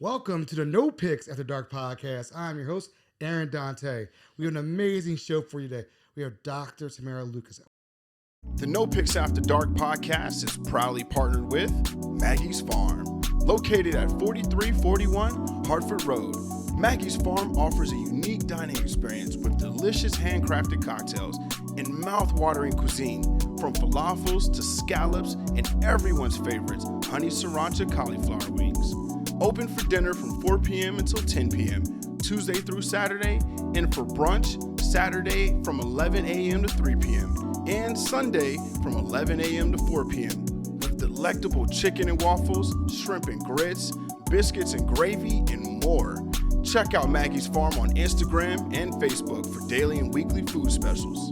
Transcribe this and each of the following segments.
Welcome to the NoPixAfterDark podcast. I'm your host, Dante. We have an amazing show for you today. We have Dr. Tammira Lucas. The NoPixAfterDark podcast is proudly partnered with Maggie's Farm, located at 4341 Hartford Road. Maggie's Farm offers a unique dining experience with delicious handcrafted cocktails and mouth-watering cuisine, from falafels to scallops and everyone's favorites, honey sriracha cauliflower wings. Open for dinner from 4 p.m. until 10 p.m., Tuesday through Saturday, and for brunch, Saturday from 11 a.m. to 3 p.m., and Sunday from 11 a.m. to 4 p.m. with delectable chicken and waffles, shrimp and grits, biscuits and gravy, and more. Check out Maggie's Farm on Instagram and Facebook for daily and weekly food specials.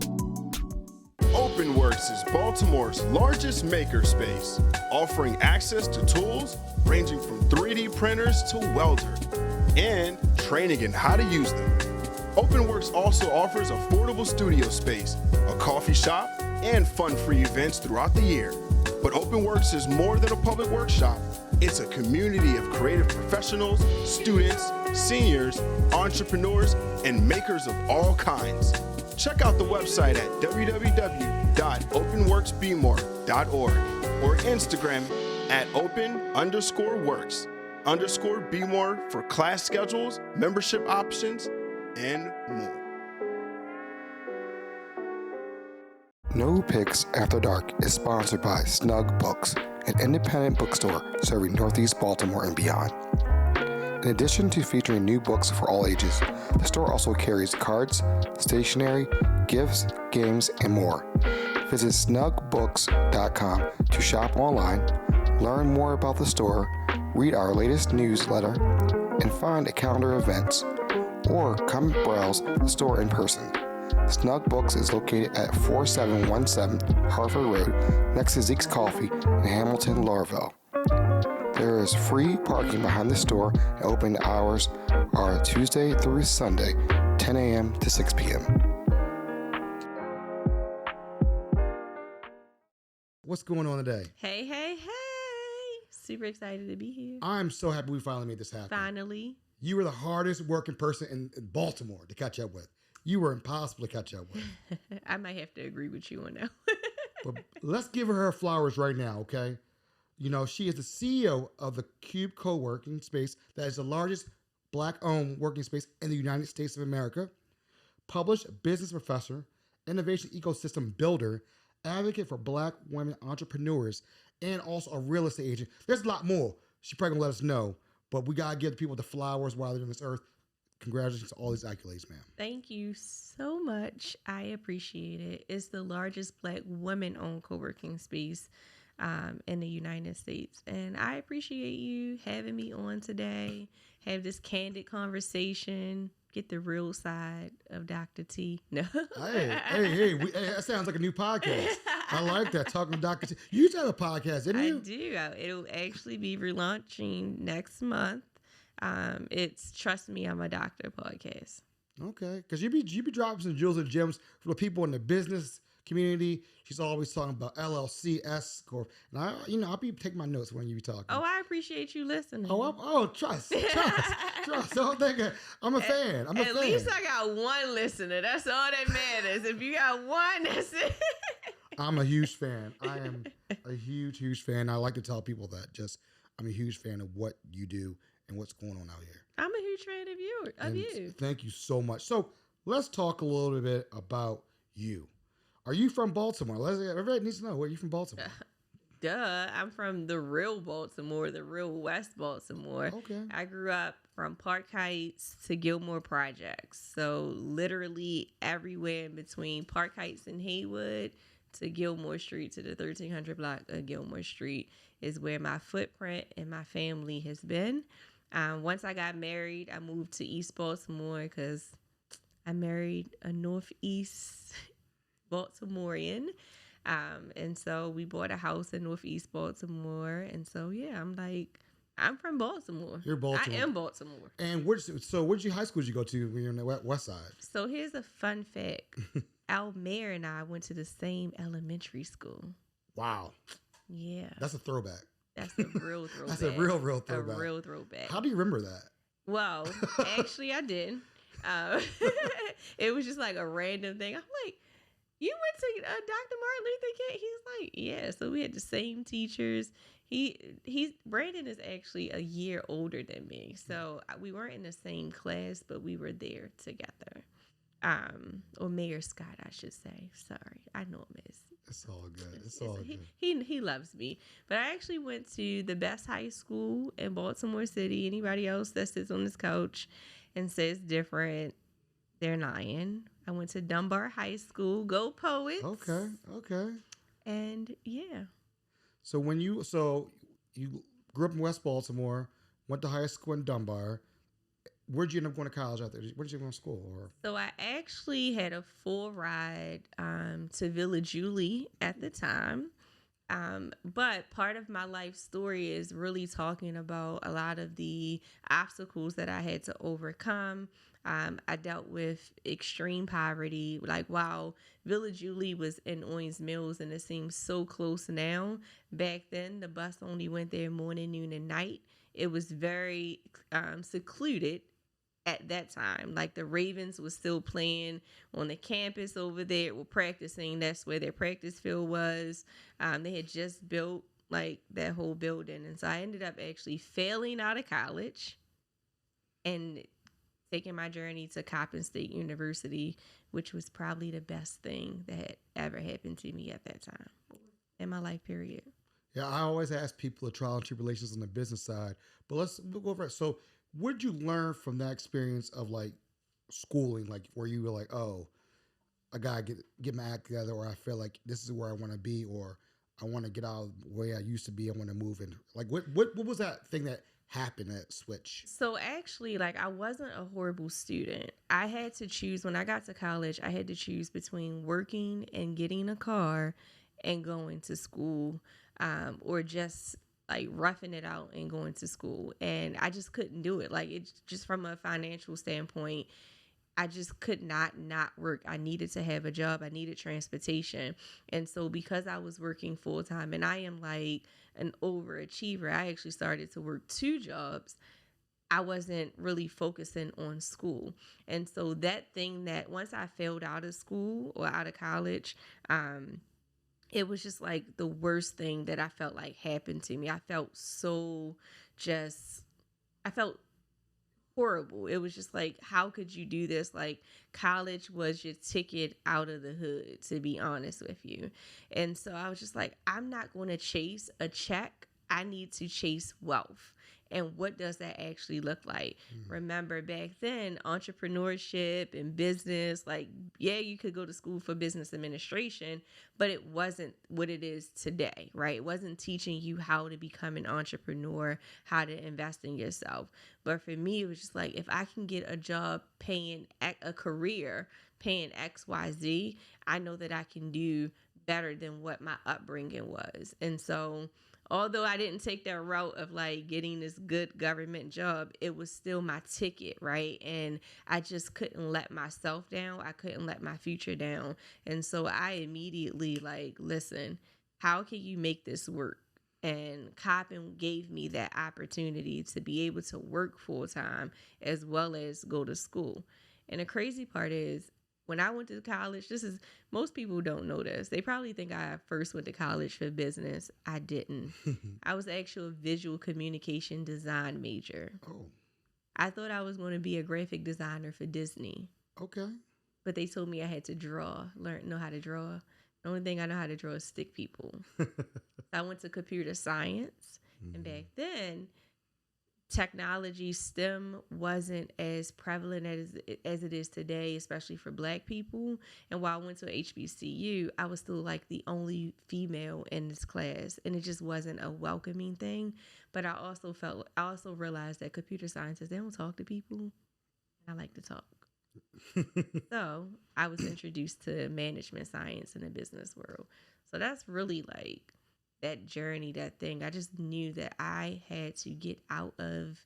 OpenWorks is Baltimore's largest makerspace, offering access to tools ranging from 3D printers to welder, and training in how to use them. OpenWorks also offers affordable studio space, a coffee shop, and fun-free events throughout the year. But OpenWorks is more than a public workshop. It's a community of creative professionals, students, seniors, entrepreneurs, and makers of all kinds. Check out the website at www.openworksbmore.org or Instagram at open_works_bmore for class schedules, membership options, and more. NoPixAfterDark is sponsored by Snug Books, an independent bookstore serving Northeast Baltimore and beyond. In addition to featuring new books for all ages, the store also carries cards, stationery, gifts, games, and more. Visit snugbooks.com to shop online, learn more about the store, read our latest newsletter, and find a calendar of events, or come browse the store in person. Snug Books is located at 4717 Hartford Road, next to Zeke's Coffee in Hamilton, Laurelville. There is free parking behind the store, and open hours are Tuesday through Sunday, 10 a.m. to 6 p.m. What's going on today? Hey. Super excited to be here. I'm so happy we finally made this happen. Finally. You were the hardest working person in Baltimore to catch up with. You were impossible to catch up with. I might have to agree with you on that. But let's give her flowers right now, okay? You know, she is the CEO of the Cube co-working space that is the largest Black-owned working space in the United States of America, published business professor, innovation ecosystem builder, advocate for Black women entrepreneurs, and also a real estate agent. There's a lot more. She's probably going to let us know, but we got to give the people the flowers while they're on this earth. Congratulations to all these accolades, ma'am. Thank you so much. I appreciate it. It's the largest Black women-owned co-working space in the United States. And I appreciate you having me on today, have this candid conversation, get the real side of Dr. T. No. Hey, that sounds like a new podcast. I like that, talking to Dr. T. You used to have a podcast, didn't you? I do. It'll actually be relaunching next month. It's Trust Me, I'm a Doctor podcast. Okay, because you be dropping some jewels and gems for the people in the business community. She's always talking about LLC, S Corp, and I'll be taking my notes when you be talking. Oh, I appreciate you listening. Trust. Don't think I'm a fan. At least I got one listener. That's all that matters. If you got one, that's it. I'm a huge fan. I am a huge fan. I like to tell people that I'm a huge fan of what you do and what's going on out here. I'm a huge fan of you. Thank you so much. So let's talk a little bit about you. Are you from Baltimore? Everybody needs to know, where are you from Baltimore? Duh. I'm from the real Baltimore, the real West Baltimore. Okay. I grew up from Park Heights to Gilmore Projects. So literally everywhere in between Park Heights and Haywood to Gilmore Street, to the 1300 block of Gilmore Street, is where my footprint and my family has been. Once I got married, I moved to East Baltimore because I married a Northeast Baltimorean. And so we bought a house in Northeast Baltimore. And so, yeah, I'm from Baltimore. You're Baltimore. I am Baltimore. And which high school did you go to when you were on the west side? So here's a fun fact. Almere and I went to the same elementary school. Wow. Yeah. That's a throwback. That's a real throwback. That's a real throwback. A real throwback. How do you remember that? Well, actually, I didn't. It was just like a random thing. I'm like, you went to Dr. Martin Luther King? He's like, yeah. So we had the same teachers. Brandon is actually a year older than me. So we weren't in the same class, but we were there together. Or Mayor Scott, I should say. Sorry, I know him as. It's all good. It's all good. He loves me. But I actually went to the best high school in Baltimore City. Anybody else that sits on this couch and says different, they're lying. I went to Dunbar High School. Go Poets. Okay. And yeah. So you grew up in West Baltimore, went to high school in Dunbar. Where'd you end up going to college after? Where'd you go to school? So I actually had a full ride to Village Julie at the time. But part of my life story is really talking about a lot of the obstacles that I had to overcome. I dealt with extreme poverty. Like, while Village Julie was in Owings Mills and it seems so close now, back then the bus only went there morning, noon, and night. It was very secluded at that time. Like, the Ravens was still playing on the campus over there, were practicing. That's where their practice field was. They had just built like that whole building. And so I ended up actually failing out of college and taking my journey to Coppin State University, which was probably the best thing that had ever happened to me at that time in my life period. Yeah, I always ask people the trial and tribulations on the business side, but we'll go over it. So what did you learn from that experience of like schooling, like where you were like, oh, I gotta get my act together, or I feel like this is where I want to be, or I want to get out of the way I used to be, I want to move in. Like what was that thing that happened, that switch? So actually, like, I wasn't a horrible student. I had to choose when I got to college. I had to choose between working and getting a car and going to school, or just like roughing it out and going to school. And I just couldn't do it. Like, it's just from a financial standpoint, I just could not work. I needed to have a job. I needed transportation. And so because I was working full time, and I am like an overachiever, I actually started to work 2 jobs. I wasn't really focusing on school. And so that thing that once I failed out of school or out of college, it was just like the worst thing that I felt like happened to me. I felt horrible. It was just like, how could you do this? Like, college was your ticket out of the hood, to be honest with you. And so I was just like, I'm not going to chase a check. I need to chase wealth. And what does that actually look like? Remember, back then, entrepreneurship and business, like, yeah, you could go to school for business administration, but it wasn't what it is today, right? It wasn't teaching you how to become an entrepreneur, how to invest in yourself. But for me, it was just like, if I can get a job paying a career, paying XYZ, I know that I can do better than what my upbringing was. And so although I didn't take that route of like getting this good government job, it was still my ticket, right? And I just couldn't let myself down. I couldn't let my future down. And so I immediately like, listen, how can you make this work? And Coppin gave me that opportunity to be able to work full time as well as go to school. And the crazy part is, when I went to college, most people don't know this. They probably think I first went to college for business. I didn't. I was actually a visual communication design major. Oh. I thought I was going to be a graphic designer for Disney. Okay. But they told me I had to know how to draw. The only thing I know how to draw is stick people. I went to computer science. And back then, technology, STEM wasn't as prevalent as it is today, especially for Black people. And while I went to HBCU, I was still like the only female in this class, and it just wasn't a welcoming thing. But I also realized that computer scientists, they don't talk to people. I like to talk. So I was introduced to management science in the business world. So that's really like that journey, that thing. I just knew that I had to get out of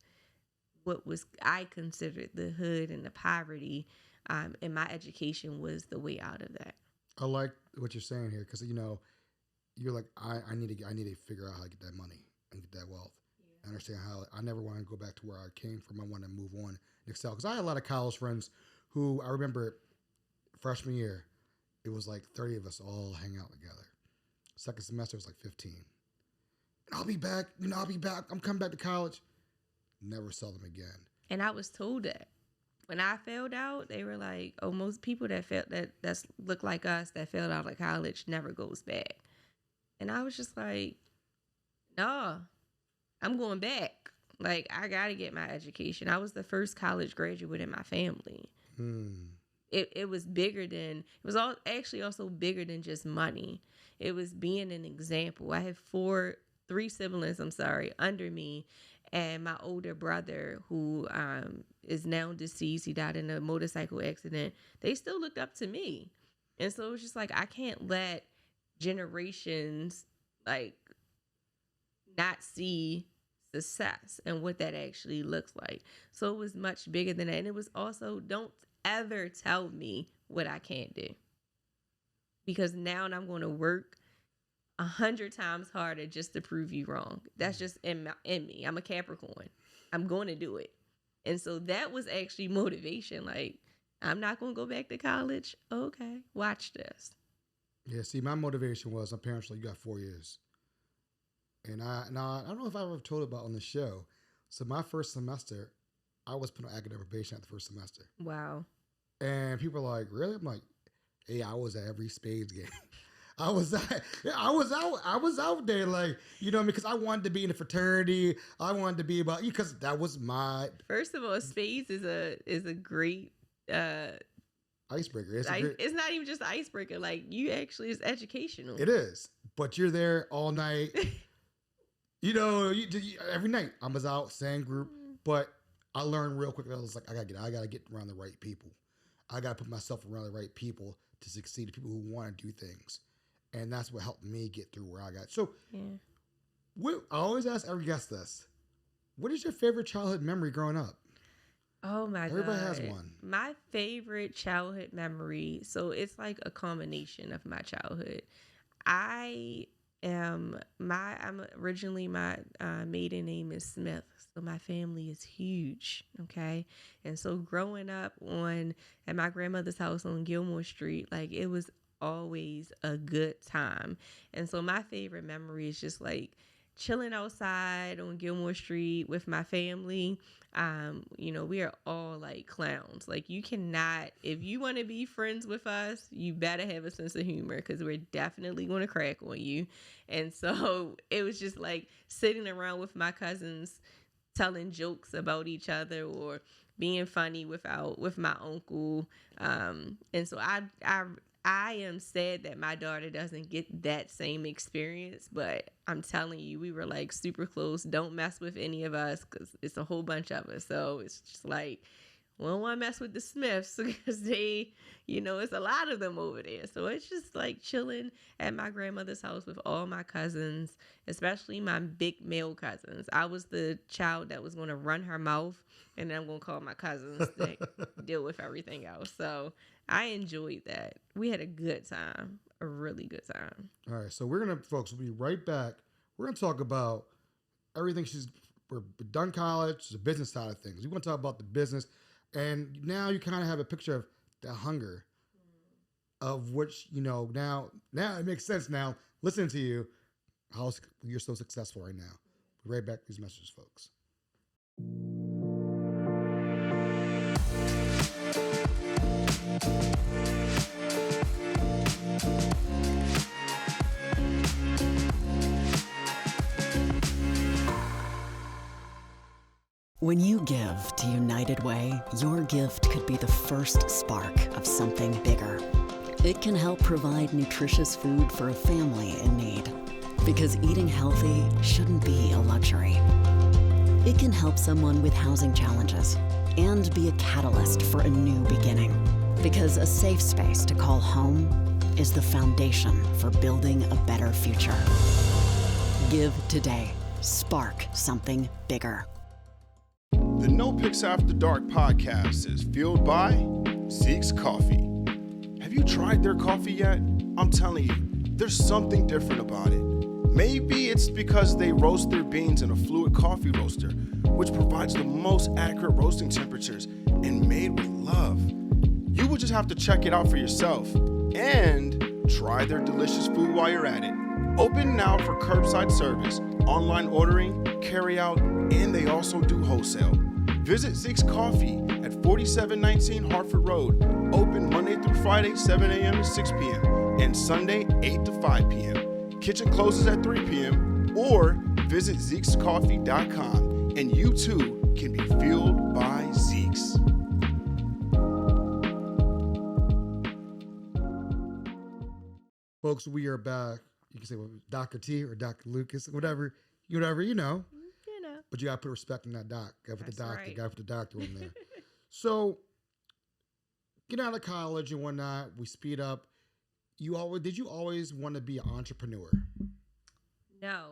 what I considered the hood and the poverty, and my education was the way out of that. I like what you're saying here, because you're like, I need to figure out how to get that money. and get that wealth. I understand how I never want to go back to where I came from. I want to move on and excel. Because I had a lot of college friends who I remember freshman year, it was like 30 of us all hang out together. Second semester was like 15. And I'll be back. I'll be back. I'm coming back to college. Never saw them again. And I was told that. When I failed out, they were like, oh, most people that look like us that failed out of college never goes back. And I was just like, no, I'm going back. Like, I got to get my education. I was the first college graduate in my family. It was bigger than, it was actually also bigger than just money. It was being an example. I have three siblings, under me. And my older brother, who is now deceased, he died in a motorcycle accident. They still looked up to me. And so it was just like, I can't let generations like not see success and what that actually looks like. So it was much bigger than that. And it was also, don't ever tell me what I can't do. Because now I'm going to work 100 times harder just to prove you wrong. That's just in me. I'm a Capricorn. I'm going to do it. And so that was actually motivation. Like, I'm not going to go back to college. Okay, watch this. Yeah, see, my motivation was, my parents were like, you got 4 years. And I don't know if I ever told about on the show. So my first semester, I was put on academic probation at the first semester. Wow. And people are like, really? I'm like, hey, I was at every Spades game. I was out there, like, because I wanted to be in a fraternity. I wanted to be about, because that was my. First of all, Spades is a great icebreaker. It's not even just an icebreaker. Like, you actually, it's educational. It is, but you're there all night. Every night I was out, same group, but I learned real quick. I was like, I gotta get around the right people. I gotta put myself around the right people to succeed. The people who want to do things. And that's what helped me get through where I got. So, I always ask every guest this. What is your favorite childhood memory growing up? Oh, my God. Everybody has one. My favorite childhood memory, so it's like a combination of my childhood. I'm originally, my maiden name is Smith. So my family is huge, okay? And so growing up at my grandmother's house on Gilmore Street, like, it was always a good time. And so my favorite memory is just like chilling outside on Gilmore Street with my family. We are all like clowns. Like, you cannot, if you want to be friends with us, you better have a sense of humor, because we're definitely going to crack on you. And so it was just like sitting around with my cousins, telling jokes about each other or being funny with my uncle. And so I am sad that my daughter doesn't get that same experience, but I'm telling you, we were like super close. Don't mess with any of us, because it's a whole bunch of us. So it's just like, we don't want to mess with the Smiths, because they, it's a lot of them over there. So it's just like chilling at my grandmother's house with all my cousins, especially my big male cousins. I was the child that was going to run her mouth, and then I'm going to call my cousins to deal with everything else. So I enjoyed that. We had a good time, a really good time. All right, so we'll be right back. We're going to talk about everything. We're done college, the business side of things. We're going to talk about the business. And now you kind of have a picture of the hunger of which, now it makes sense now, listening to you, how you're so successful right now. We'll be right back with these messages, folks. When you give to United Way, your gift could be the first spark of something bigger. It can help provide nutritious food for a family in need, because eating healthy shouldn't be a luxury. It can help someone with housing challenges and be a catalyst for a new beginning, because a safe space to call home is the foundation for building a better future. Give today. Spark something bigger. The NoPixAfterDark podcast is fueled by Zeke's Coffee. Have you tried their coffee yet? I'm telling you, there's something different about it. Maybe it's because they roast their beans in a fluid coffee roaster, which provides the most accurate roasting temperatures and made with love. You will just have to check it out for yourself and try their delicious food while you're at it. Open now for curbside service, online ordering, carry out, and they also do wholesale. Visit Zeke's Coffee at 4719 Hartford Road. Open Monday through Friday, 7 a.m. to 6 p.m. and Sunday, 8 to 5 p.m. Kitchen closes at 3 p.m. or visit Zeke'sCoffee.com and you too can be fueled by Zeke's. Folks, we are back. You can say Dr. T or Dr. Lucas, whatever you know. You know. But you got to put respect on that doc. Got to put the doctor. Right. Got to put the doctor in there. So, get out of college and whatnot. We speed up. Did you always want to be an entrepreneur? No,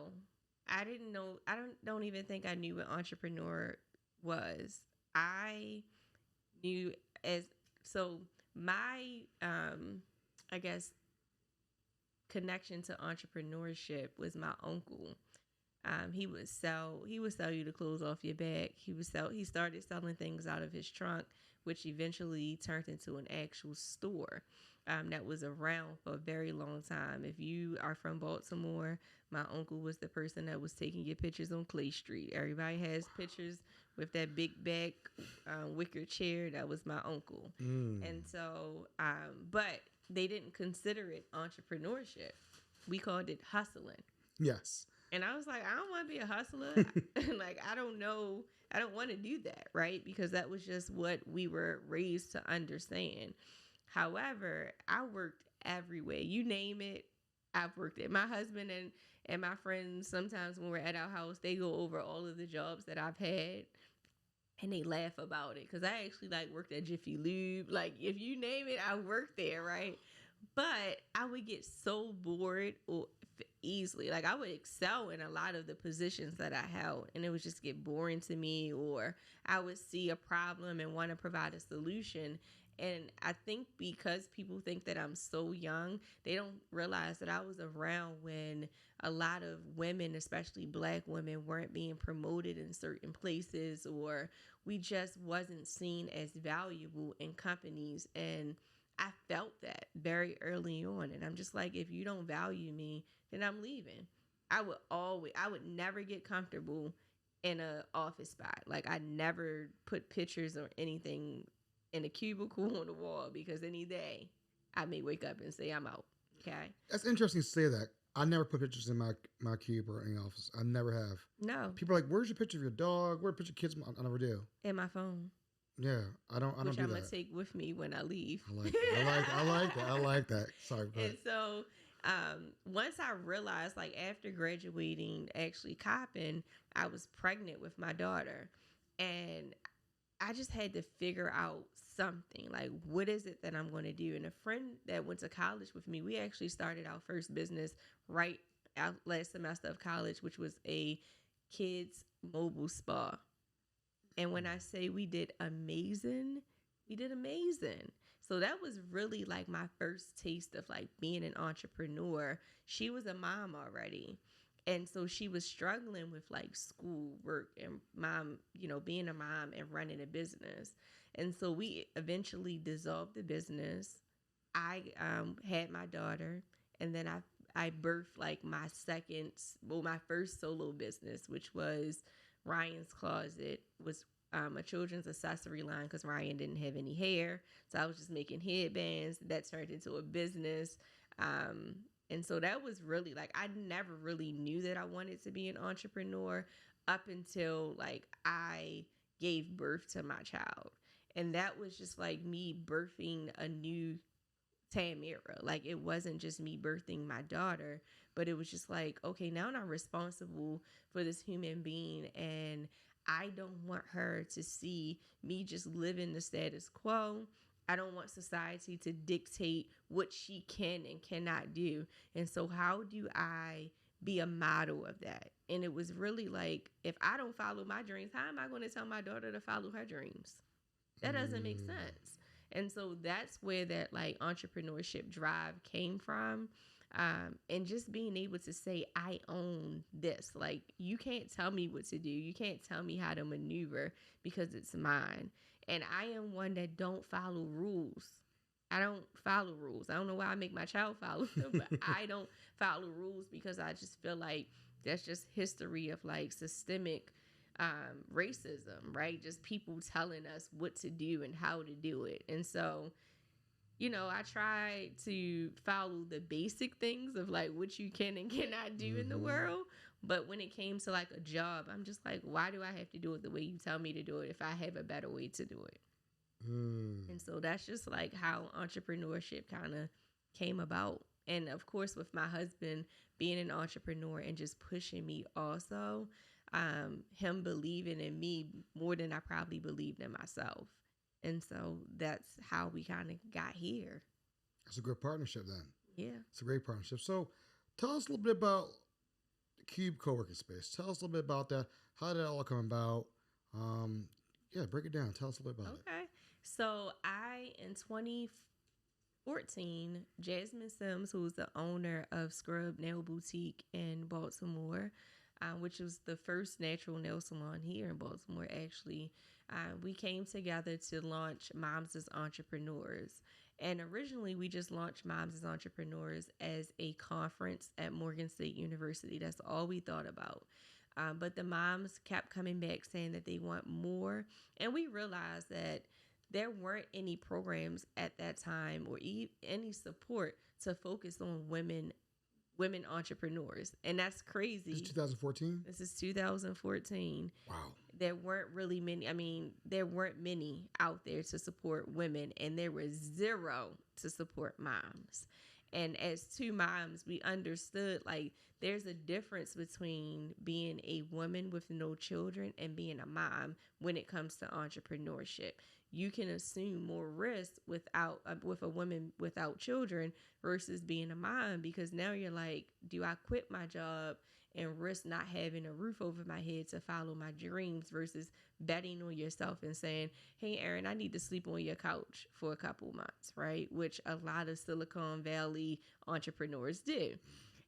I didn't know. I don't even think I knew what entrepreneur was. I knew my I guess connection to entrepreneurship was my uncle. He would sell you the clothes off your back. He started selling things out of his trunk, which eventually turned into an actual store that was around for a very long time. If you are from Baltimore, my uncle was the person that was taking your pictures on Clay Street. Everybody has pictures with that big back wicker chair. That was my uncle. And so, but they didn't consider it entrepreneurship. We called it hustling. Yes. And I was like, I don't want to be a hustler. Like, I don't know. I don't want to do that, right? Because that was just what we were raised to understand. However, I worked everywhere. You name it, I've worked it. My husband and my friends, sometimes when we're at our house, they go over all of the jobs that I've had. And they laugh about it. Because I actually, worked at Jiffy Lube. Like, if you name it, I worked there, right? But I would get so bored easily. Like, I would excel in a lot of the positions that I held, and it would just get boring to me, or I would see a problem and want to provide a solution. And I think because people think that I'm so young, they don't realize that I was around when a lot of women, especially Black women, weren't being promoted in certain places, or we just wasn't seen as valuable in companies. And I felt that very early on. And I'm just like, if you don't value me, then I'm leaving. I would never get comfortable in an office spot. Like, I never put pictures or anything in a cubicle on the wall, because any day I may wake up and say I'm out. Okay. That's interesting to say that. I never put pictures in my cube or any office. I never have. No. People are like, where's your picture of your dog? Where's your picture of kids? I never do. In my phone. Yeah, I don't do that. Which I'm going to take with me when I leave. I like that. I like that. Sorry. And so once I realized, after graduating, actually copping, I was pregnant with my daughter. And I just had to figure out something. Like, what is it that I'm going to do? And a friend that went to college with me, we actually started our first business right out last semester of college, which was a kids mobile spa. And when I say we did amazing, we did amazing. So that was really my first taste of being an entrepreneur. She was a mom already. And so she was struggling with school, work, and mom, being a mom and running a business. And so we eventually dissolved the business. I had my daughter, and then I birthed my first solo business, which was Ryan's Closet, was a children's accessory line, because Ryan didn't have any hair. So I was just making headbands. That turned into a business. And so that was really I never really knew that I wanted to be an entrepreneur up until I gave birth to my child. And that was just me birthing a new Tammira. It wasn't just me birthing my daughter, but it was just okay, now I'm responsible for this human being, and I don't want her to see me just living the status quo. I don't want society to dictate what she can and cannot do. And so how do I be a model of that? And it was really if I don't follow my dreams, how am I going to tell my daughter to follow her dreams? That doesn't make sense. And so that's where that entrepreneurship drive came from. And just being able to say, I own this. Like, you can't tell me what to do. You can't tell me how to maneuver because it's mine. And I am one that don't follow rules. I don't follow rules. I don't know why I make my child follow them, but I don't follow rules because I just feel like that's just history of like systemic racism, right? Just people telling us what to do and how to do it. And so, you know, I try to follow the basic things of like what you can and cannot do in the world. But when it came to like a job, I'm just like, why do I have to do it the way you tell me to do it if I have a better way to do it? And so that's just like how entrepreneurship kind of came about. And of course, with my husband being an entrepreneur and just pushing me also, him believing in me more than I probably believed in myself. And so that's how we kind of got here. It's a good partnership then. Yeah. It's a great partnership. So tell us a little bit about the Cube co-working space. Tell us a little bit about that. How did that all come about? Yeah, break it down. Tell us a little bit about it. Okay. So in 2014, Jasmine Sims, who's the owner of Scrub Nail Boutique in Baltimore, which was the first natural nail salon here in Baltimore, actually, we came together to launch Moms as Entrepreneurs. And originally, we just launched Moms as Entrepreneurs as a conference at Morgan State University. That's all we thought about. But the moms kept coming back saying that they want more. And we realized that there weren't any programs at that time or any support to focus on women entrepreneurs. And that's crazy. This is 2014? This is 2014. Wow. There weren't really many. I mean, there weren't many out there to support women, and there was zero to support moms. And as two moms, we understood like there's a difference between being a woman with no children and being a mom when it comes to entrepreneurship. You can assume more risk with a woman without children versus being a mom, because now you're like, do I quit my job and risk not having a roof over my head to follow my dreams versus betting on yourself and saying, hey, Erin, I need to sleep on your couch for a couple months, right? Which a lot of Silicon Valley entrepreneurs do.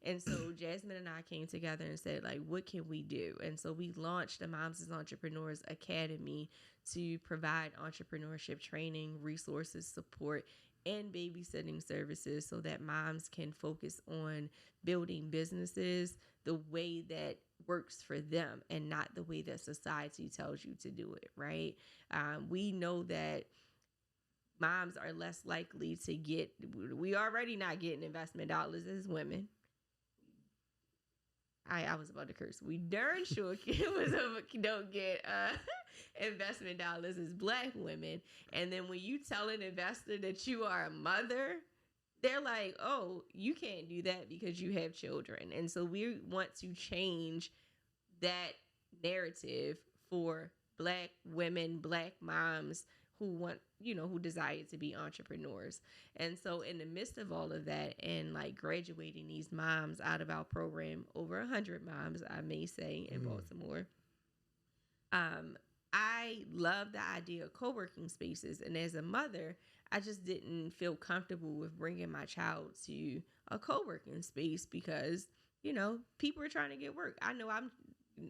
And so Jasmine and I came together and said, like, what can we do? And so we launched the Moms as Entrepreneurs Academy to provide entrepreneurship training, resources, support, and babysitting services so that moms can focus on building businesses the way that works for them and not the way that society tells you to do it, right? We know that moms are less likely to we already not getting investment dollars as women. I was about to curse. We darn sure don't get investment dollars as Black women. And then when you tell an investor that you are a mother, they're like, oh, you can't do that because you have children. And so we want to change that narrative for Black women, Black moms who desire to be entrepreneurs. And so in the midst of all of that and like graduating these moms out of our program, over 100 moms, I may say, in Baltimore, I love the idea of co-working spaces. And as a mother, I just didn't feel comfortable with bringing my child to a co-working space because, people are trying to get work. I know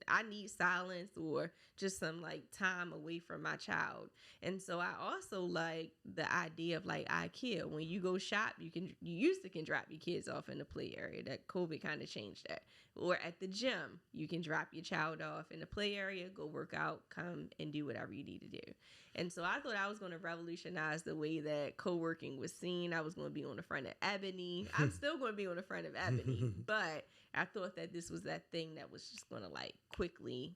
I need silence or just some like time away from my child. And so I also like the idea of like IKEA. When you go shop, you used to drop your kids off in the play area. That COVID kind of changed that. Or at the gym, you can drop your child off in the play area, go work out, come and do whatever you need to do. And so I thought I was going to revolutionize the way that co-working was seen. I was going to be on the front of Ebony. I'm still going to be on the front of Ebony, but I thought that this was that thing that was just going to like quickly,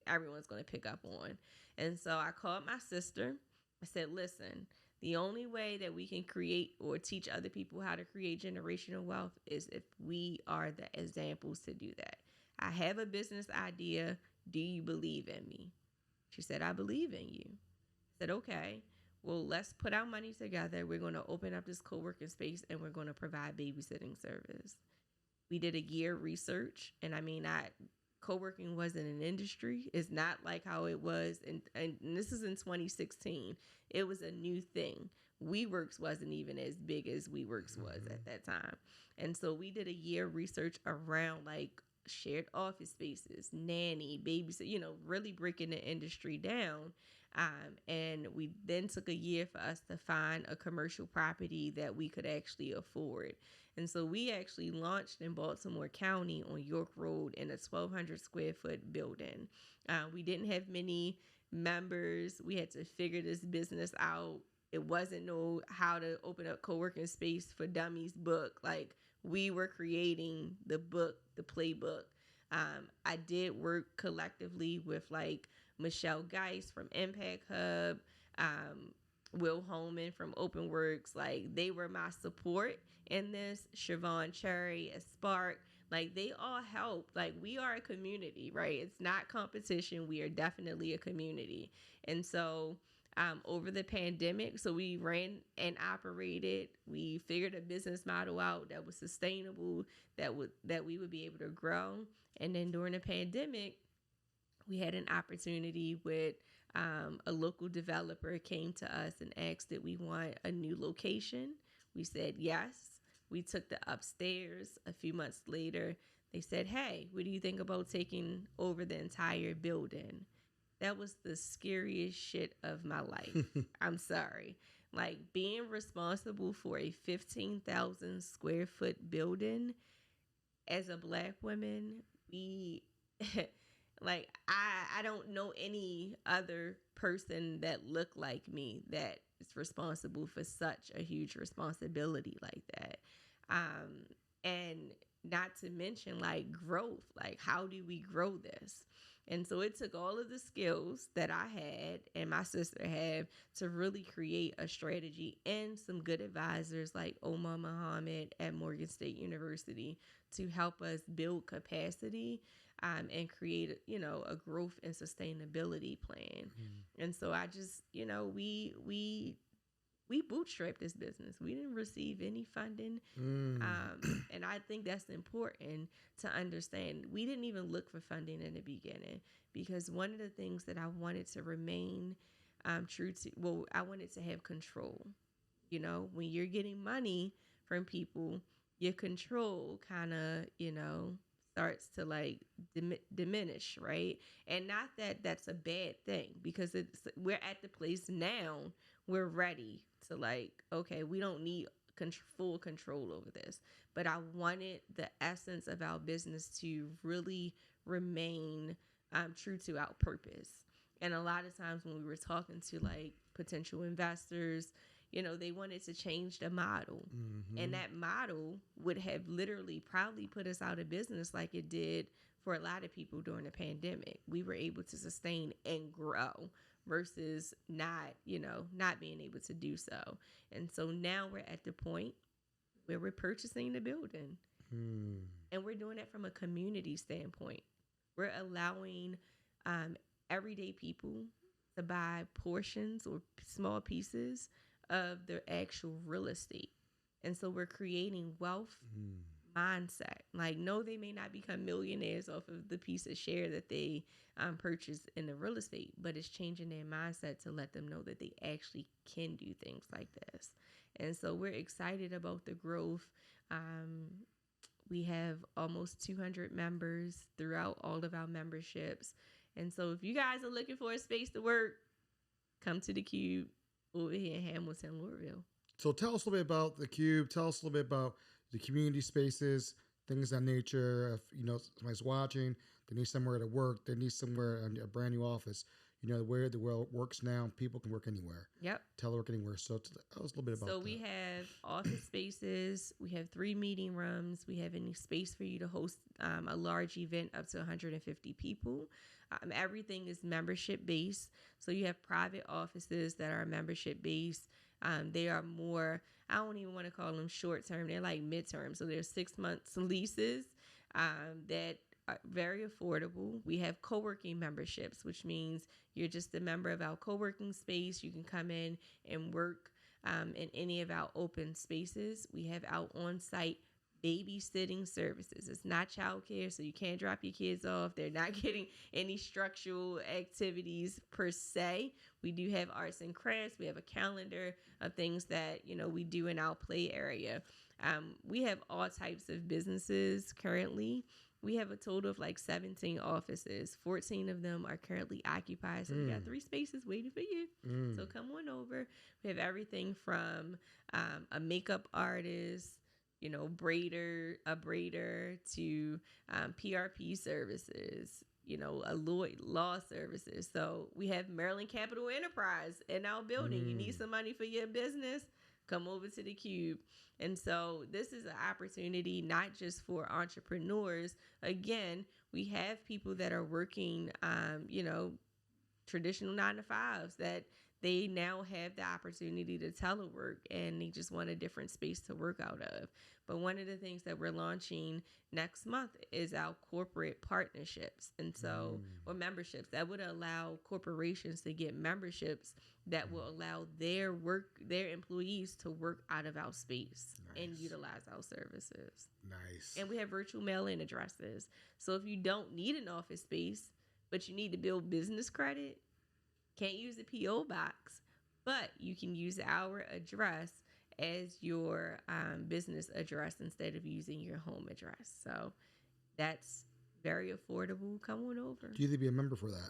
everyone's going to pick up on. And so I called my sister. I said, listen, the only way that we can create or teach other people how to create generational wealth is if we are the examples to do that. I have a business idea. Do you believe in me? She said, I believe in you. I said, okay, well, let's put our money together. We're going to open up this co-working space and we're going to provide babysitting service. We did a year research, and co-working wasn't an industry. It's not like how it was, and this is in 2016. It was a new thing WeWorks wasn't even as big as WeWorks was at that time. And so we did a year of research around like shared office spaces, nanny, babysit, really breaking the industry down. And we then took a year for us to find a commercial property that we could actually afford. And so we actually launched in Baltimore County on York Road in a 1,200 square foot building. We didn't have many members. We had to figure this business out. It wasn't no how to open up co-working space for dummies book. Like, we were creating the book, the playbook. I did work collectively with like Michelle Geist from Impact Hub, Will Holman from Open Works. Like, they were my support in this. Siobhan Cherry, a Spark. Like, they all helped. Like, we are a community, right? It's not competition. We are definitely a community. And so over the pandemic, so we ran and operated. We figured a business model out that was sustainable, that we would be able to grow. And then during the pandemic, we had an opportunity with a local developer came to us and asked that we want a new location. We said yes. We took the upstairs. A few months later, they said, hey, what do you think about taking over the entire building? That was the scariest shit of my life. I'm sorry. Like, being responsible for a 15,000 square foot building as a Black woman, we like, I don't know any other person that looked like me that is responsible for such a huge responsibility like that. And not to mention like growth, like how do we grow this? And so it took all of the skills that I had and my sister had to really create a strategy, and some good advisors like Omar Muhammad at Morgan State University to help us build capacity and create, a growth and sustainability plan. And so I just, we bootstrapped this business. We didn't receive any funding. And I think that's important to understand. We didn't even look for funding in the beginning, because one of the things that I wanted to remain true to, I wanted to have control. When you're getting money from people, your control kind of, starts to like diminish, right? And not that that's a bad thing, because we're at the place now, we're ready to like, okay, we don't need full control over this. But I wanted the essence of our business to really remain true to our purpose. And a lot of times when we were talking to like potential investors, they wanted to change the model. And that model would have literally probably put us out of business like it did for a lot of people during the pandemic. We were able to sustain and grow versus not being able to do so. And so now we're at the point where we're purchasing the building. And we're doing that from a community standpoint. We're allowing everyday people to buy portions or small pieces of their actual real estate. And so we're creating wealth mindset. Like, no, they may not become millionaires off of the piece of share that they purchased in the real estate, but it's changing their mindset to let them know that they actually can do things like this. And so we're excited about the growth. We have almost 200 members throughout all of our memberships. And so if you guys are looking for a space to work, come to the Cube over here in Hamilton, Louisville. So tell us a little bit about the Cube. Tell us a little bit about the community spaces, things of that nature. If somebody's watching, they need somewhere to work, they need somewhere, a brand new office. Where the world works now, people can work anywhere. Yep. Telework anywhere. So tell us a little bit about that. So we have office spaces. We have 3 meeting rooms. We have any space for you to host a large event up to 150 people. Everything is membership based. So you have private offices that are membership based. They are more, I don't even want to call them short term. They're like midterm. So they're 6 months leases that are very affordable. We have co-working memberships, which means you're just a member of our co-working space. You can come in and work in any of our open spaces. We have our on-site babysitting services. It's not childcare, so you can't drop your kids off. They're not getting any structural activities per se. We do have arts and crafts. We have a calendar of things that, we do in our play area. We have all types of businesses currently. We have a total of like 17 offices. 14 of them are currently occupied. So we got 3 spaces waiting for you. So come on over. We have everything from a makeup artist, a braider to PRP services, a law services. So we have Maryland Capital Enterprise in our building. You need some money for your business? Come over to the Cube. And so this is an opportunity not just for entrepreneurs. Again, we have people that are working, traditional 9-to-5s that they now have the opportunity to telework, and they just want a different space to work out of. But one of the things that we're launching next month is our corporate partnerships. And so, or memberships that would allow corporations to get memberships that will allow their employees to work out of our space and utilize our services. Nice. And we have virtual mail-in addresses. So if you don't need an office space, but you need to build business credit, can't use the P.O. box, but you can use our address as your business address instead of using your home address. So that's very affordable. Come on over. Do you need to be a member for that?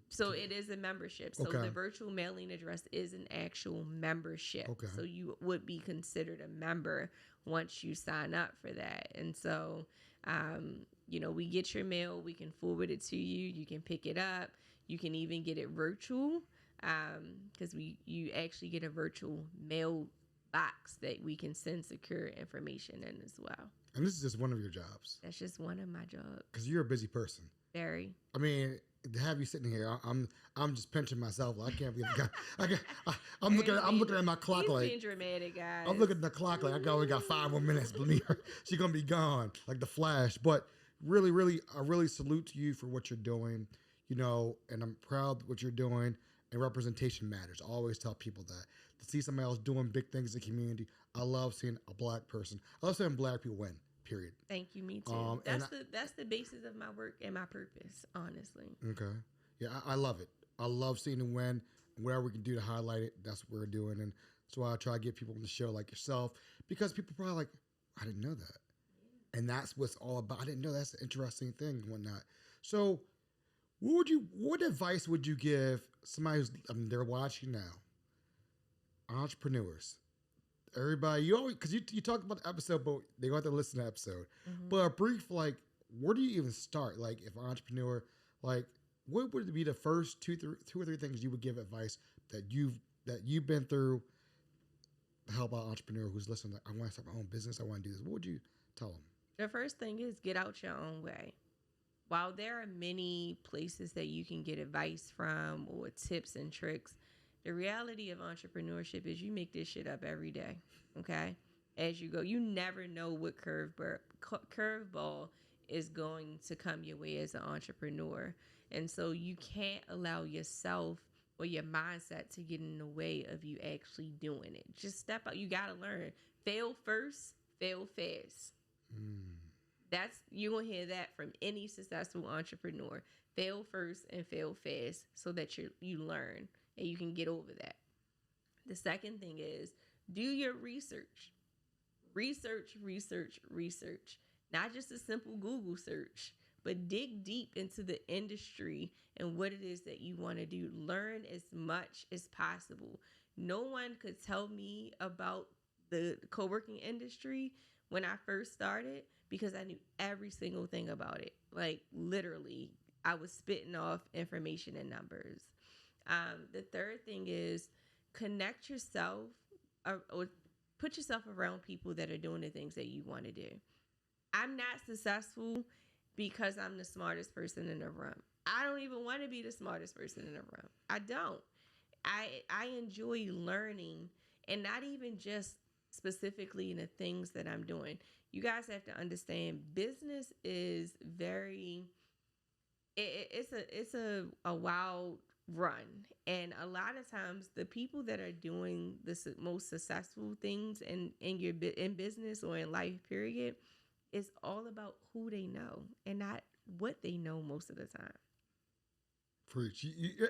So it is a membership. So the virtual mailing address is an actual membership. Okay. So you would be considered a member once you sign up for that. And so, we get your mail. We can forward it to you. You can pick it up. You can even get it virtual because you actually get a virtual mail box that we can send secure information in as well. And this is just one of your jobs. That's just one of my jobs. Because you're a busy person. Very. I mean, to have you sitting here, I'm just pinching myself. I can't believe I'm looking at my clock. He's like being dramatic, guys. I'm looking at the clock like I only got 5 more minutes. Believe me, she's gonna be gone like the Flash. But really, I really salute to you for what you're doing. And I'm proud of what you're doing. And representation matters. I always tell people that. To see somebody else doing big things in the community, I love seeing a black person. I love seeing black people win. Period. Thank you. Me too. That's the basis of my work and my purpose, honestly. Okay. Yeah, I love it. I love seeing them win. Whatever we can do to highlight it, that's what we're doing. And so I try to get people on the show like yourself, because people probably like, I didn't know that. And that's what's all about. I didn't know that's an interesting thing and whatnot. So what advice would you give somebody who's, they're watching now, entrepreneurs, everybody, you always, because you talk about the episode, but they got to listen to the episode. But a brief, like, where do you even start? Like, if an entrepreneur, like, what would be the first two or three things you would give advice that you've been through to help out an entrepreneur who's listening? Like, I want to start my own business. I want to do this. What would you tell them? The first thing is get out your own way. While there are many places that you can get advice from or tips and tricks, the reality of entrepreneurship is you make this shit up every day, okay? As you go, you never know what curveball is going to come your way as an entrepreneur. And so you can't allow yourself or your mindset to get in the way of you actually doing it. Just step out. You got to learn. Fail first, fail fast. You're going to hear that from any successful entrepreneur. Fail first and fail fast so that you learn and you can get over that. The second thing is do your research. Research. Not just a simple Google search, but dig deep into the industry and what it is that you want to do. Learn as much as possible. No one could tell me about the co-working industry when I first started because I knew every single thing about it. Like, literally, I was spitting off information and numbers. The third thing is connect yourself or put yourself around people that are doing the things that you want to do. I'm not successful because I'm the smartest person in the room. I don't even want to be the smartest person in the room. I don't. I enjoy learning, and not even just specifically in the things that I'm doing. You guys have to understand business is it's a wild run. And a lot of times the people that are doing the most successful things in business or in life period It's all about who they know and not what they know most of the time. Preach.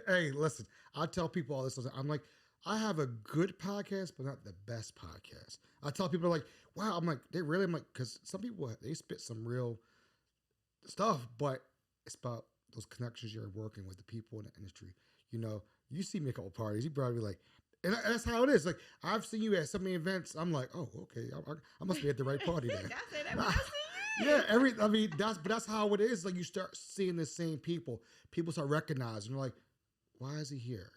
Hey, listen, I tell people all this. I'm like, I have a good podcast, but not the best podcast. I tell people like, wow, I'm like, I'm like, because some people, they spit some real stuff, but it's about those connections you're working with, the people in the industry. You know, you see me at a couple parties, you probably be like, and that's how it is. Like, I've seen you at so many events. I'm like, oh, okay, I must be at the right party there. I said that when I see you. Yeah, that's how it is. Like, you start seeing the same people. People start recognizing. You're like, why is he here?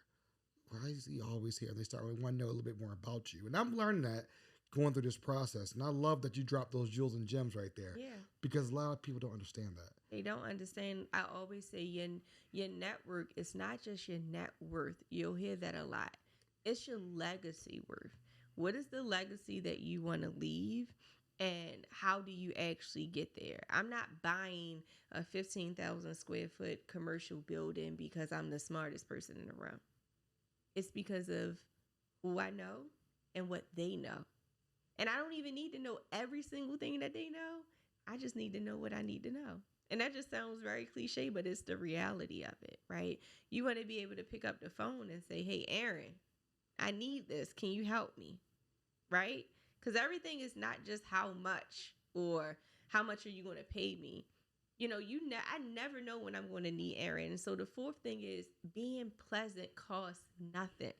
Why is he always here? And they start want to know a little bit more about you. And I'm learning that going through this process. And I love that you dropped those jewels and gems right there. Yeah. Because a lot of people don't understand that. They don't understand. I always say your network is not just your net worth. You'll hear that a lot. It's your legacy worth. What is the legacy that you want to leave? And how do you actually get there? I'm not buying a 15,000 square foot commercial building because I'm the smartest person in the room. It's because of who I know and what they know. And I don't even need to know every single thing that they know. I just need to know what I need to know. And that just sounds very cliche, but it's the reality of it, right? You want to be able to pick up the phone and say, hey, Aaron, I need this. Can you help me? Right? Because everything is not just how much or how much are you going to pay me. You know, I never know when I'm going to need Aaron. And so the fourth thing is being pleasant costs nothing.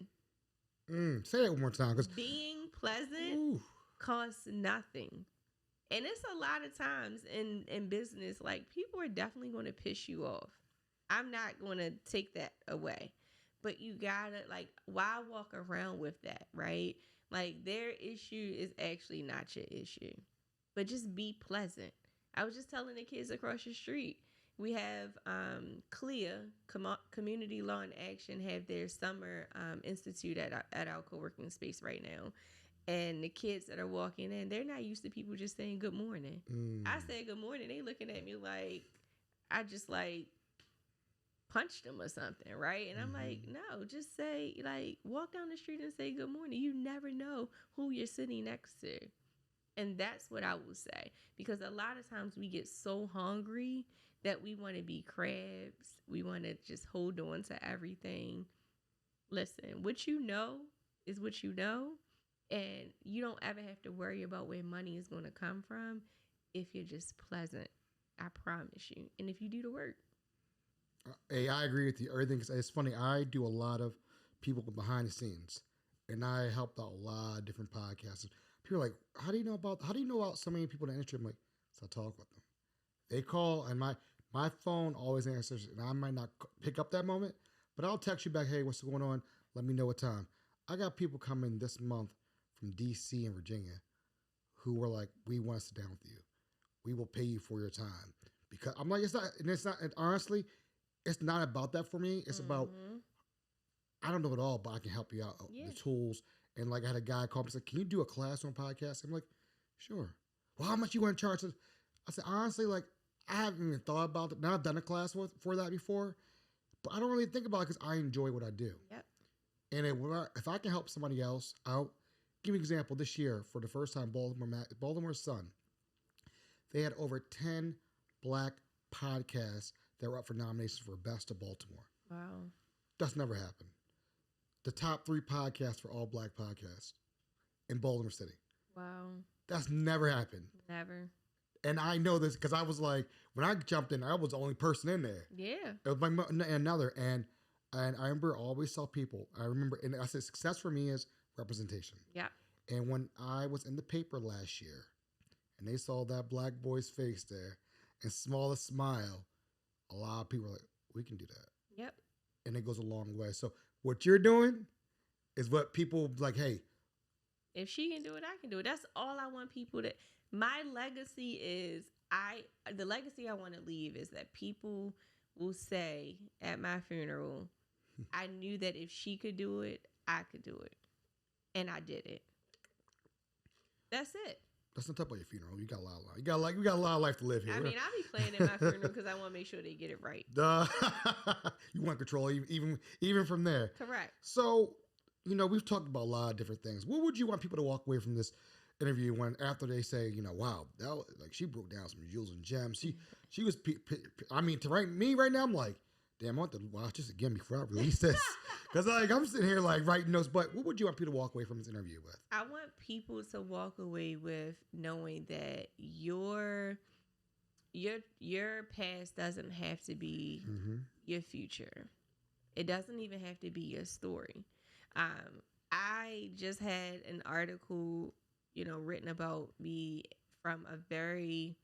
Say it one more time. Being pleasant costs nothing. And it's a lot of times in business, like, people are definitely going to piss you off. I'm not going to take that away. But you got to, like, why walk around with that, right? Like, their issue is actually not your issue. But just be pleasant. I was just telling the kids across the street, we have CLEA, Community Law in Action, have their summer institute at our co-working space right now. And the kids that are walking in, they're not used to people just saying good morning. I said good morning. They looking at me like I just like punched them or something, right? And I'm like, no, just say, like, walk down the street and say good morning. You never know who you're sitting next to. And that's what I will say. Because a lot of times we get so hungry that we want to be crabs. We want to just hold on to everything. Listen, what you know is what you know. And you don't ever have to worry about where money is going to come from if you're just pleasant. I promise you. And if you do the work. Hey, I agree with you. Everything. It's funny. I do a lot of people behind the scenes. And I helped out a lot of different podcasts. People are like, how do you know about so many people in the industry? I'm like, so I talk with them. They call and my phone always answers, and I might not pick up that moment, but I'll text you back, hey, what's going on? Let me know what time. I got people coming this month from DC and Virginia who were like, we want to sit down with you. We will pay you for your time. Because I'm like, and honestly, it's not about that for me. It's about, I don't know it all, but I can help you out. Yeah. The tools. And like, I had a guy call me and said, can you do a class on podcast? I'm like, sure. Well, how much you want to charge? I said, honestly, like, I haven't even thought about it. Now I've done a class for that before, but I don't really think about it because I enjoy what I do. Yep. And if I can help somebody else out, give me an example. This year, for the first time, Baltimore Sun, they had over 10 Black podcasts that were up for nominations for Best of Baltimore. Wow. That's never happened. The top 3 podcasts for all Black podcasts in Baltimore City. Wow. That's never happened. Never. And I know this because I was like, when I jumped in, I was the only person in there. Yeah. It was another. And I remember I always tell people, and I said, success for me is representation. Yeah. And when I was in the paper last year and they saw that Black boy's face there and smallest smile, a lot of people were like, we can do that. Yep. And it goes a long way. So what you're doing is what people like, hey. If she can do it, I can do it. That's all I want people to. My legacy is, the legacy I want to leave is that people will say at my funeral, I knew that if she could do it, I could do it. And I did it. That's it. Let's not talk about your funeral. You got a lot of life. We got a lot of life to live here. I mean, I be planning my funeral because I want to make sure they get it right. You want control even from there. Correct. So, we've talked about a lot of different things. What would you want people to walk away from this interview when after they say, wow, like she broke down some jewels and gems. She was, I mean, to me right now, I'm like, damn, I want to watch this again before I release this. Because I'm sitting here like writing notes, but what would you want people to walk away from this interview with? I want people to walk away with knowing that your past doesn't have to be your future. It doesn't even have to be your story. I just had an article, written about me from a very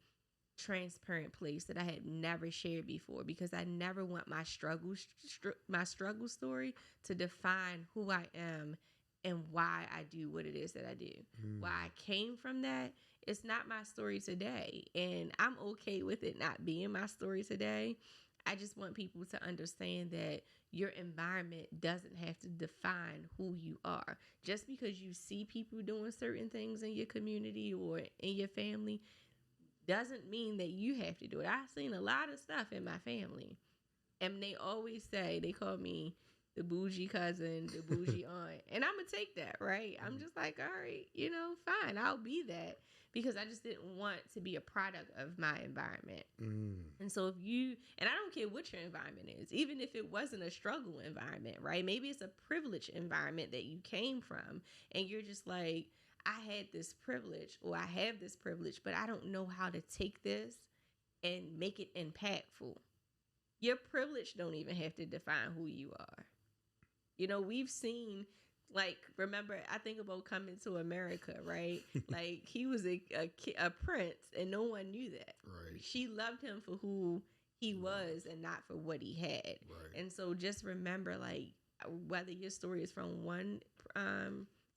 transparent place that I had never shared before, because I never want my struggle story to define who I am and why I do what it is that I do. Why I came from that, it's not my story today, and I'm okay with it not being my story today. I just want people to understand that your environment doesn't have to define who you are. Just because you see people doing certain things in your community or in your family doesn't mean that you have to do it. I've seen a lot of stuff in my family, and they always say, they call me the bougie cousin, the bougie aunt, and I'm gonna take that, right? I'm just like, all right, fine, I'll be that, because I just didn't want to be a product of my environment. And so and I don't care what your environment is, even if it wasn't a struggle environment, right? Maybe it's a privileged environment that you came from, and you're just like, I had this privilege, or I have this privilege, but I don't know how to take this and make it impactful. Your privilege don't even have to define who you are. We've seen, like, remember, I think about Coming to America, right? Like, he was a prince, and no one knew that. Right. She loved him for who he was and not for what he had. Right. And so just remember, like, whether your story is from one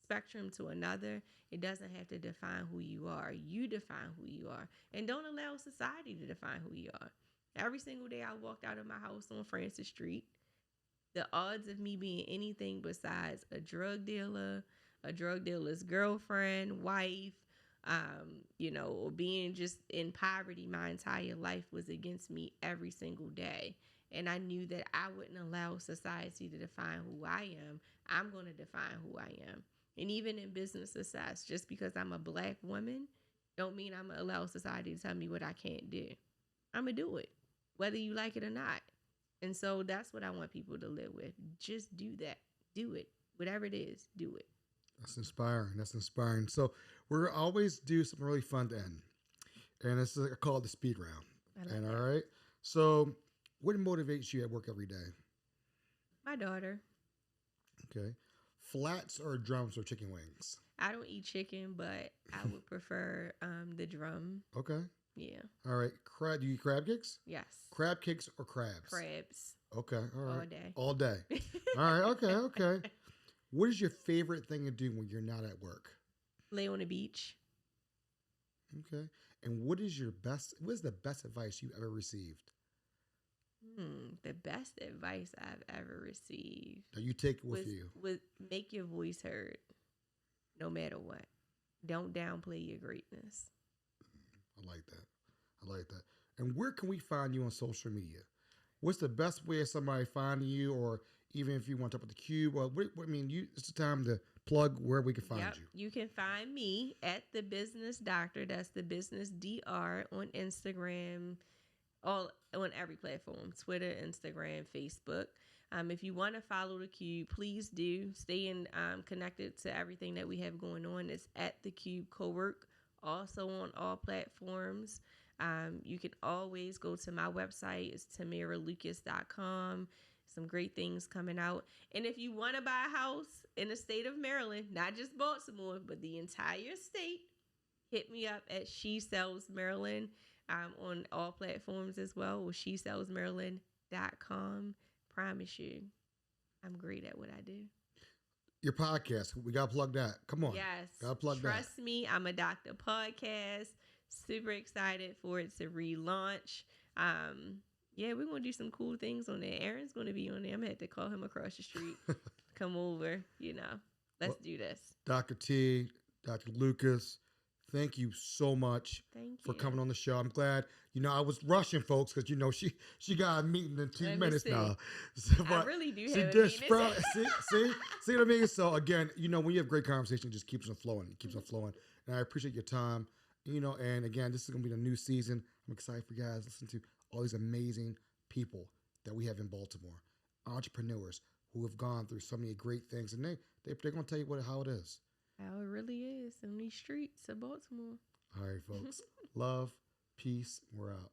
spectrum to another, it doesn't have to define who you are. You define who you are, and don't allow society to define who you are. Every single day I walked out of my house on Francis Street, the odds of me being anything besides a drug dealer, a drug dealer's girlfriend, wife, or being just in poverty my entire life was against me every single day. And I knew that I wouldn't allow society to define who I am. I'm going to define who I am. And even in business success, just because I'm a Black woman, don't mean I'm going to allow society to tell me what I can't do. I'm going to do it, whether you like it or not. And so that's what I want people to live with. Just do that. Do it. Whatever it is, do it. That's inspiring. So we're always do something really fun to end. And it's called the speed round. All right. So what motivates you at work every day? My daughter. Okay. Flats or drums or chicken wings? I don't eat chicken, but I would prefer the drum. Okay. Yeah. All right. Do you eat crab cakes? Yes. Crab cakes or crabs? Crabs. Okay. All right. All day. All right. Okay. What is your favorite thing to do when you're not at work? Lay on the beach. Okay. And what is the best advice you ever received? The best advice I've ever received. That you take with you. Make your voice heard, no matter what. Don't downplay your greatness. I like that. And where can we find you on social media? What's the best way of somebody finding you, or even if you want to talk about the Cube? Or it's the time to plug where we can find you. You can find me at The Business Doctor. That's The Business DR on Instagram, on every platform: Twitter, Instagram, Facebook. If you want to follow the Cube, please do. Stay connected to everything that we have going on. It's at the Cube Cowork, also on all platforms. You can always go to my website. It's TammiraLucas.com. Some great things coming out. And if you want to buy a house in the state of Maryland, not just Baltimore, but the entire state, hit me up at She Sells Maryland on all platforms as well, or SheSellsMaryland.com. Promise you, I'm great at what I do. Your podcast, we got to plug that. Come on. Yes. Got to plug that. Trust me, I'm a doctor podcast. Super excited for it to relaunch. We're going to do some cool things on there. Aaron's going to be on there. I'm going to have to call him across the street. Come over, let's do this. Dr. T, Dr. Lucas, thank you so much Thank for you. coming on the show. I'm glad, I was rushing folks because, she got a meeting in 2 Let me minutes see. now. I really do she have a did meeting. sprout. See what I mean? So again, when you have great conversation, it just keeps on flowing. It keeps on flowing. And I appreciate your time. And again, this is going to be the new season. I'm excited for you guys to listen to all these amazing people that we have in Baltimore, entrepreneurs who have gone through so many great things, and they're going to tell you how it is. How it really is in these streets of Baltimore. All right, folks. Love, peace. We're out.